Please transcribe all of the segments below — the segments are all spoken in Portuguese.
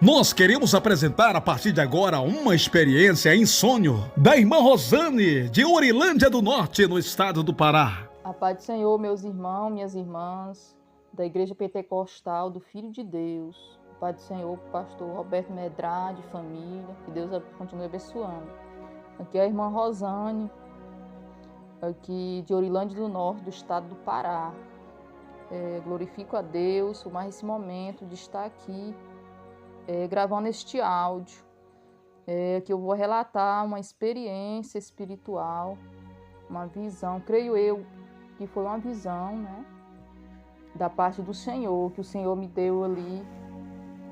Nós queremos apresentar a partir de agora uma experiência em sonho da irmã Rosane, de Orilândia do Norte, no estado do Pará. A paz do Senhor, meus irmãos, minhas irmãs, da Igreja Pentecostal do Filho de Deus. A paz do Senhor, pastor Roberto Medrade, família, que Deus continue abençoando. Aqui é a irmã Rosane, aqui de Orilândia do Norte, do estado do Pará. Glorifico a Deus por mais esse momento de estar aqui gravando este áudio, que eu vou relatar uma experiência espiritual, uma visão, creio eu que foi uma visão, né, da parte do Senhor, que o Senhor me deu ali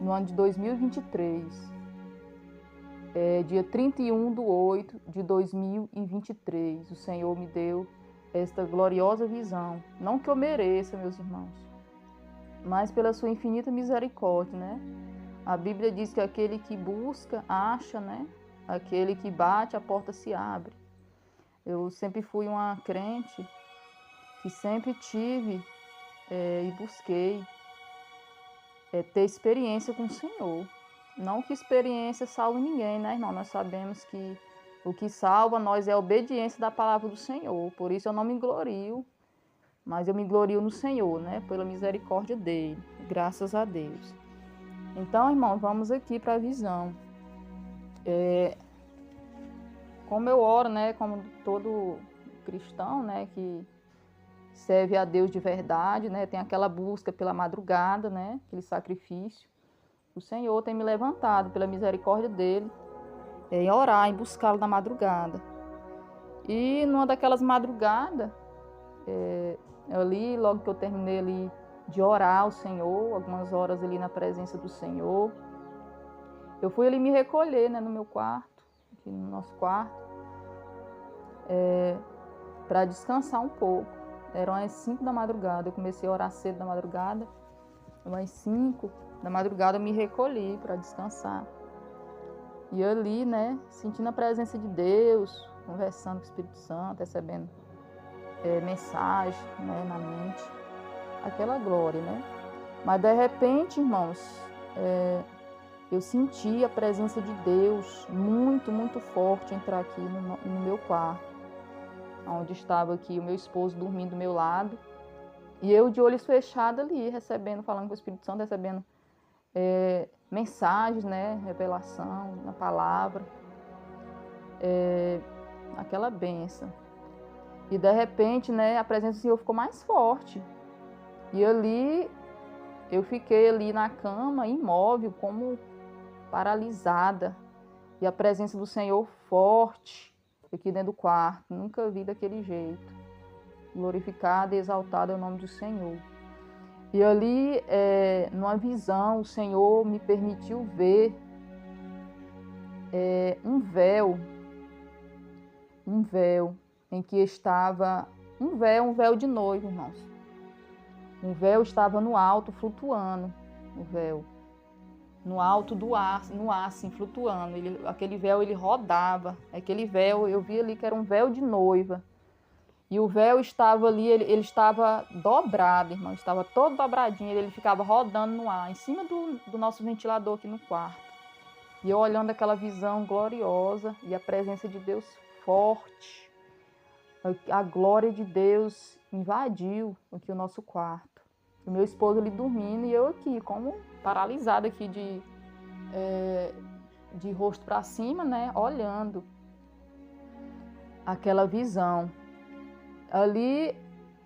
no ano de 2023, dia 31/8/2023, o Senhor me deu esta gloriosa visão, não que eu mereça, meus irmãos, mas pela sua infinita misericórdia, né? A Bíblia diz que aquele que busca, acha, né? Aquele que bate, a porta se abre. Eu sempre fui uma crente que sempre tive e busquei ter experiência com o Senhor. Não que experiência salve ninguém, né, irmão? Nós sabemos que o que salva nós é a obediência da palavra do Senhor. Por isso eu não me glorio, mas eu me glorio no Senhor, né? Pela misericórdia dele. Graças a Deus. Então, irmão, vamos aqui para a visão. Como eu oro, né, como todo cristão, né, que serve a Deus de verdade, né, tem aquela busca pela madrugada, né, aquele sacrifício. O Senhor tem me levantado pela misericórdia dele em orar, em buscá-lo na madrugada. E numa daquelas madrugadas, ali, logo que eu terminei ali de orar ao Senhor, algumas horas ali na presença do Senhor, eu fui ali me recolher, né, no meu quarto, aqui no nosso quarto, para descansar um pouco. Eram as 5 da madrugada, eu comecei a orar cedo da madrugada, às 5 da madrugada eu me recolhi para descansar. E ali, né, sentindo a presença de Deus, conversando com o Espírito Santo, recebendo mensagem, né, na mente, aquela glória, né? Mas de repente, irmãos, eu senti a presença de Deus muito, muito forte entrar aqui no meu quarto, onde estava aqui o meu esposo dormindo do meu lado, e eu de olhos fechados ali, recebendo, falando com o Espírito Santo, recebendo mensagens, né, revelação na palavra, aquela bênção. E de repente, né, a presença do Senhor ficou mais forte. E ali, eu fiquei ali na cama, imóvel, como paralisada. E a presença do Senhor forte aqui dentro do quarto. Nunca vi daquele jeito. Glorificado e exaltado é o nome do Senhor. E ali, numa visão, o Senhor me permitiu ver um véu em que estava um véu de noiva, irmãos. Um véu estava no alto, flutuando, o véu. No alto do ar, no ar, assim, flutuando. Aquele véu, ele rodava. Aquele véu, eu vi ali que era um véu de noiva. E o véu estava ali, ele estava dobrado, irmão. Estava todo dobradinho, ele ficava rodando no ar, em cima do nosso ventilador aqui no quarto. E eu olhando aquela visão gloriosa e a presença de Deus forte. A glória de Deus invadiu aqui o nosso quarto. O meu esposo ali dormindo e eu aqui, como paralisada aqui de rosto para cima, né, olhando aquela visão. Ali,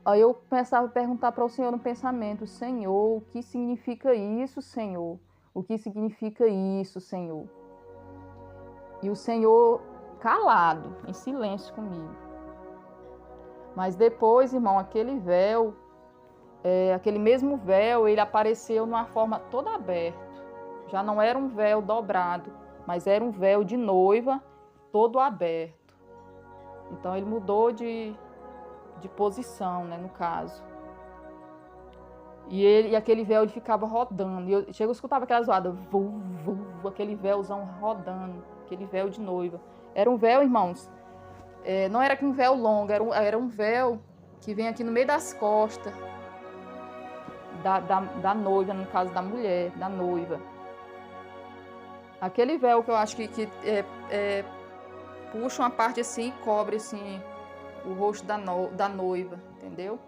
aí eu começava a perguntar para o Senhor no pensamento: Senhor, o que significa isso, Senhor? O que significa isso, Senhor? E o Senhor calado, em silêncio comigo. Mas depois, irmão, aquele véu, aquele mesmo véu, ele apareceu numa forma toda aberta. Já não era um véu dobrado, mas era um véu de noiva todo aberto. Então ele mudou de posição, né, no caso. E aquele véu ele ficava rodando. E eu escutava aquela zoada, aquele véuzão rodando, aquele véu de noiva. Era um véu, irmãos, não era um véu longo, era um véu que vem aqui no meio das costas da noiva, no caso da mulher, da noiva. Aquele véu que eu acho que puxa uma parte assim e cobre assim o rosto da noiva, entendeu?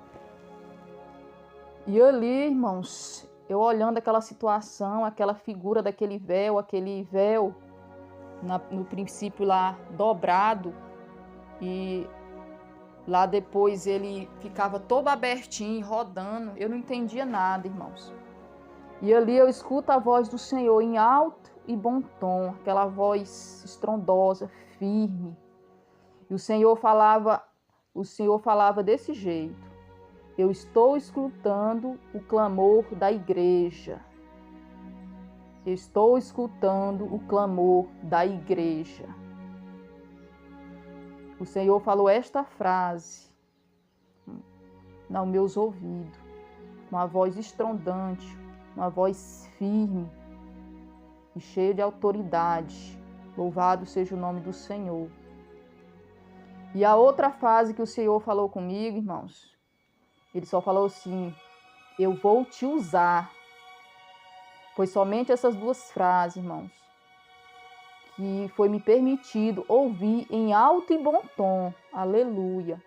E ali, irmãos, eu olhando aquela situação, aquela figura daquele véu, aquele véu no princípio lá dobrado, e lá depois ele ficava todo abertinho, rodando. Eu não entendia nada, irmãos. E ali eu escuto a voz do Senhor em alto e bom tom, aquela voz estrondosa, firme. E o Senhor falava desse jeito: eu estou escutando o clamor da igreja. Estou escutando o clamor da igreja. O Senhor falou esta frase aos meus ouvidos, uma voz estrondante, uma voz firme e cheia de autoridade. Louvado seja o nome do Senhor. E a outra frase que o Senhor falou comigo, irmãos, ele só falou assim: eu vou te usar. Foi somente essas duas frases, irmãos, que foi me permitido ouvir em alto e bom tom. Aleluia.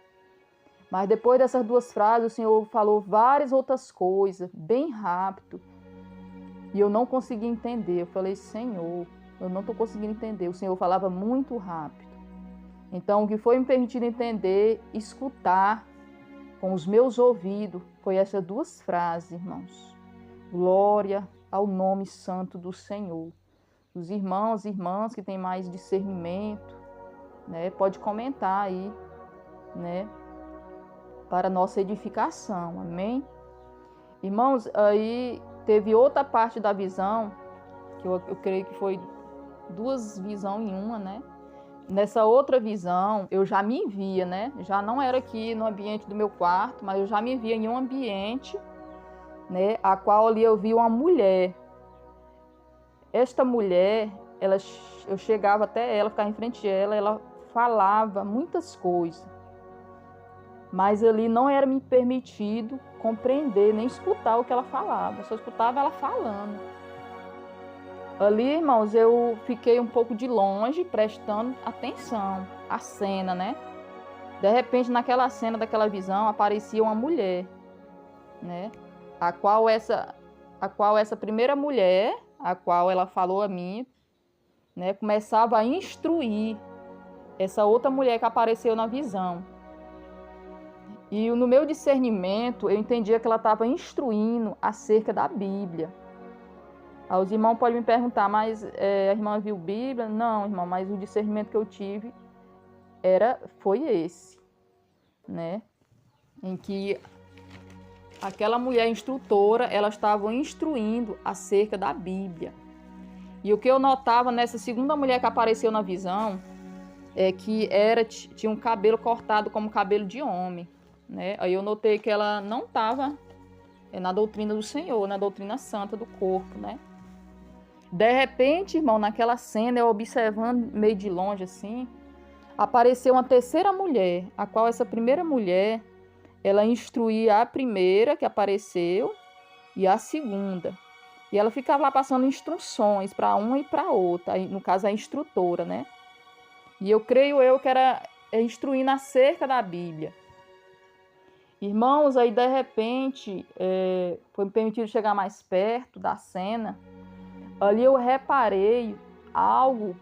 Mas depois dessas duas frases, o Senhor falou várias outras coisas, bem rápido. E eu não consegui entender. Eu falei: Senhor, eu não estou conseguindo entender. O Senhor falava muito rápido. Então, o que foi me permitido entender, escutar com os meus ouvidos, foi essas duas frases, irmãos. Glória ao nome santo do Senhor. Os irmãos e irmãs que têm mais discernimento, né, pode comentar aí, né, para nossa edificação, amém? Irmãos, aí teve outra parte da visão, que eu creio que foi duas visões em uma, né? Nessa outra visão, eu já me via, né? Já não era aqui no ambiente do meu quarto, mas eu já me via em um ambiente, né, a qual ali eu vi uma mulher. Esta mulher, eu chegava até ela, ficava em frente a ela, ela falava muitas coisas, mas ali não era me permitido compreender, nem escutar o que ela falava, eu só escutava ela falando. Ali, irmãos, eu fiquei um pouco de longe, prestando atenção à cena, né? De repente, naquela cena daquela visão, aparecia uma mulher, né? A qual essa primeira mulher, a qual ela falou a mim, né, começava a instruir essa outra mulher que apareceu na visão. E no meu discernimento, eu entendia que ela estava instruindo acerca da Bíblia. Aí os irmãos podem me perguntar: mas a irmã viu Bíblia? Não, irmão, mas o discernimento que eu tive foi esse, né? Em que aquela mulher instrutora, ela estava instruindo acerca da Bíblia. E o que eu notava nessa segunda mulher que apareceu na visão é que tinha um cabelo cortado como cabelo de homem, né? Aí eu notei que ela não estava na doutrina do Senhor, na doutrina santa do corpo, né? De repente, irmão, naquela cena, eu observando meio de longe assim, apareceu uma terceira mulher, a qual essa primeira mulher, ela instruía a primeira que apareceu e a segunda. E ela ficava lá passando instruções para uma e para outra, no caso a instrutora, né? E eu creio que era instruindo acerca da Bíblia. Irmãos, aí de repente, foi me permitido chegar mais perto da cena. Ali eu reparei algo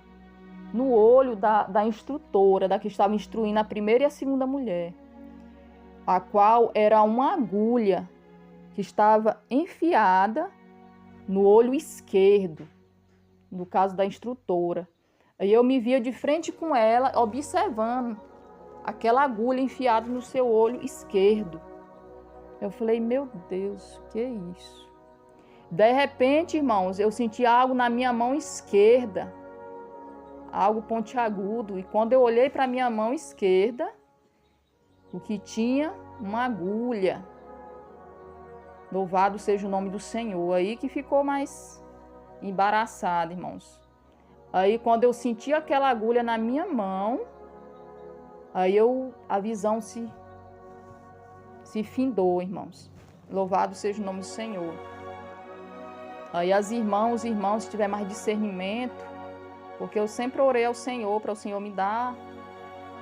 no olho da instrutora, da que estava instruindo a primeira e a segunda mulher, a qual era uma agulha que estava enfiada no olho esquerdo, no caso da instrutora. Aí eu me via de frente com ela, observando aquela agulha enfiada no seu olho esquerdo. Eu falei: meu Deus, que é isso? De repente, irmãos, eu senti algo na minha mão esquerda, algo pontiagudo. E quando eu olhei para a minha mão esquerda, o que tinha? Uma agulha. Louvado seja o nome do Senhor. Aí que ficou mais embaraçado, irmãos. Aí quando eu senti aquela agulha na minha mão, aí a visão se findou, irmãos. Louvado seja o nome do Senhor. Aí os irmãos, se tiver mais discernimento, porque eu sempre orei ao Senhor para o Senhor me dar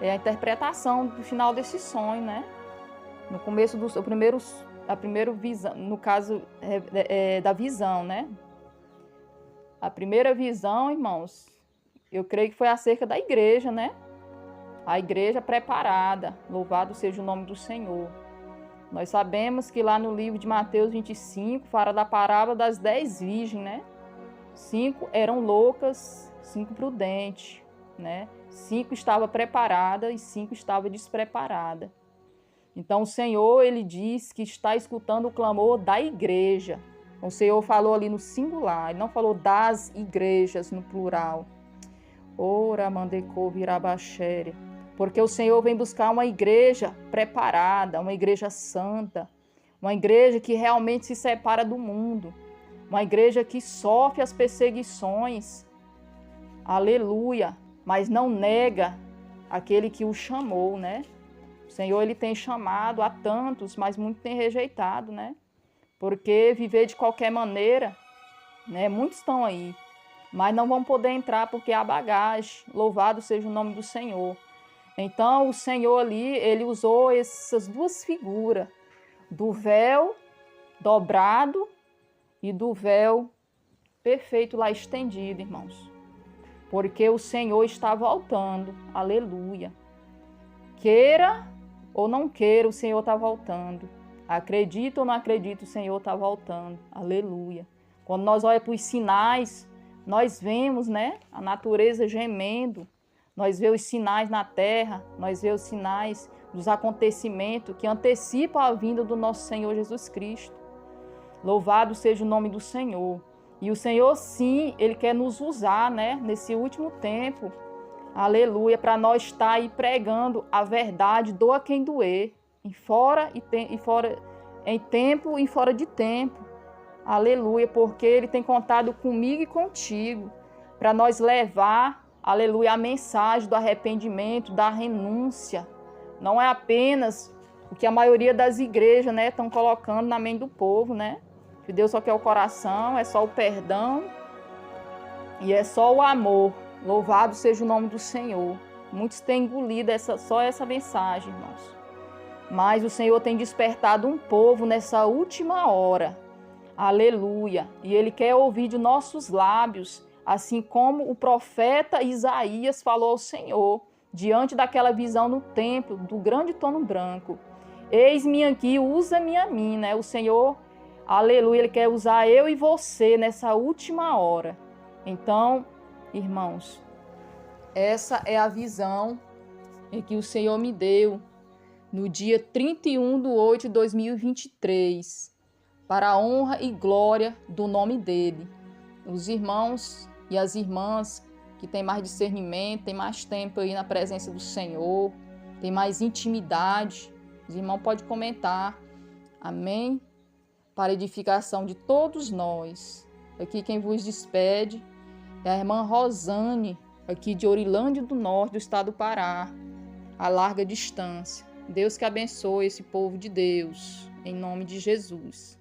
a interpretação do final desse sonho, né? No começo a primeira visão, no caso da visão, né? A primeira visão, irmãos, eu creio que foi acerca da igreja, né? A igreja preparada, louvado seja o nome do Senhor. Nós sabemos que lá no livro de Mateus 25, fala da parábola das 10 virgens, né? 5 eram loucas, 5 prudentes, né? 5 estavam preparadas e 5 estavam despreparadas. Então o Senhor, ele diz que está escutando o clamor da igreja. O Senhor falou ali no singular, ele não falou das igrejas no plural. Ora, mandecou virabaxéria. Porque o Senhor vem buscar uma igreja preparada, uma igreja santa, uma igreja que realmente se separa do mundo, uma igreja que sofre as perseguições, aleluia, mas não nega aquele que o chamou, né? O Senhor, ele tem chamado a tantos, mas muitos têm rejeitado, né? Porque viver de qualquer maneira, né? Muitos estão aí, mas não vão poder entrar porque há bagagem. Louvado seja o nome do Senhor. Então, o Senhor ali, ele usou essas duas figuras, do véu dobrado e do véu perfeito lá estendido, irmãos. Porque o Senhor está voltando, aleluia. Queira ou não queira, o Senhor está voltando. Acredita ou não acredita, o Senhor está voltando, aleluia. Quando nós olhamos para os sinais, nós vemos, né, a natureza gemendo. Nós vemos os sinais na terra, nós vemos os sinais dos acontecimentos que antecipam a vinda do nosso Senhor Jesus Cristo. Louvado seja o nome do Senhor. E o Senhor, sim, ele quer nos usar, né, nesse último tempo, aleluia, para nós estar aí pregando a verdade, doa quem doer, em tempo e fora de tempo, aleluia, porque ele tem contado comigo e contigo, para nós levar, aleluia, a mensagem do arrependimento, da renúncia. Não é apenas o que a maioria das igrejas, né, estão colocando na mente do povo, né? Que Deus só quer o coração, é só o perdão e é só o amor. Louvado seja o nome do Senhor. Muitos têm engolido só essa mensagem, irmãos. Mas o Senhor tem despertado um povo nessa última hora. Aleluia. E Ele quer ouvir de nossos lábios, assim como o profeta Isaías falou ao Senhor, diante daquela visão no templo, do grande trono branco. Eis-me aqui, usa-me a mim, né? O Senhor, aleluia, Ele quer usar eu e você nessa última hora. Então, irmãos, essa é a visão que o Senhor me deu no dia 31/8/2023, para a honra e glória do nome dEle. Os irmãos e as irmãs que têm mais discernimento, têm mais tempo aí na presença do Senhor, têm mais intimidade, os irmãos podem comentar, amém? Para edificação de todos nós. Aqui quem vos despede é a irmã Rosane, aqui de Orilândia do Norte, do estado do Pará, a larga distância. Deus que abençoe esse povo de Deus, em nome de Jesus.